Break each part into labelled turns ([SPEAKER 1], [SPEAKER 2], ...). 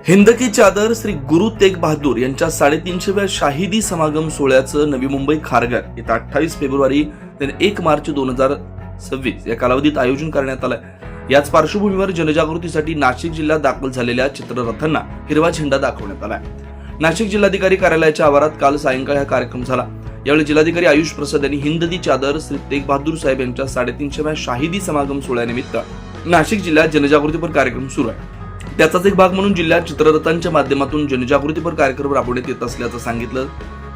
[SPEAKER 1] हिंद की चादर श्री गुरु तेग बहादूर यांच्या 350व्या शाहिदी समागम सोहळ्याचं नवी मुंबई खारघर येत्या 28 फेब्रुवारी ते 1 मार्च 2026 या कालावधीत आयोजन करण्यात आलंय. याच पार्श्वभूमीवर जनजागृतीसाठी नाशिक जिल्ह्यात दाखल झालेल्या चित्ररथांना हिरवा झेंडा दाखवण्यात आलाय. नाशिक जिल्हाधिकारी कार्यालयाच्या आवारात काल सायंकाळी हा कार्यक्रम झाला. यावेळी जिल्हाधिकारी आयुष प्रसाद यांनी हिंद दी चादर श्री तेग बहादूर साहेब यांच्या 350व्या शाहिदी समागम सोहळ्यानिमित्त नाशिक जिल्ह्यात जनजागृतीपर कार्यक्रम सुरू आहे. त्याचाच एक भाग म्हणून जिल्ह्यात चित्ररथांच्या माध्यमातून जनजागृतीपर कार्यक्रम राबवण्यात येत असल्याचं सांगितलं.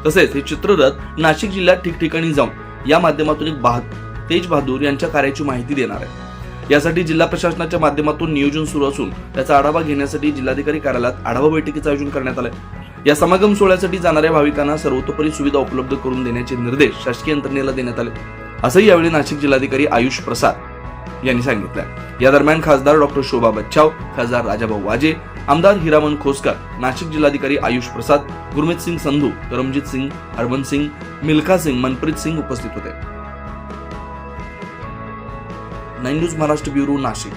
[SPEAKER 1] तसेच हे चित्ररथ नाशिक जिल्ह्यात ठिकठिकाणी जाऊन या माध्यमातून तेज बहादूर यांच्या कार्याची माहिती देणार आहे. यासाठी जिल्हा प्रशासनाच्या माध्यमातून नियोजन सुरू असून त्याचा आढावा घेण्यासाठी जिल्हाधिकारी कार्यालयात आढावा बैठकीचं आयोजन करण्यात आलंय. या समागम सोहळ्यासाठी जाणाऱ्या भाविकांना सर्वतोपरी सुविधा उपलब्ध करून देण्याचे निर्देश शासकीय यंत्रणेला देण्यात आले, असंही यावेळी नाशिक जिल्हाधिकारी आयुष प्रसाद यांनी सांगितलं. या दरम्यान खासदार डॉक्टर शोभा बच्छाव, खासदार राजाभाऊ वाजे, आमदार हिरामन खोसकर, नाशिक जिल्हाधिकारी आयुष प्रसाद, गुरमीत सिंग संधू, करमजीत सिंग, हरबंस सिंग, मिल्खा सिंग, मनप्रीत सिंग उपस्थित होते. 9 न्यूज महाराष्ट्र ब्युरो नाशिक.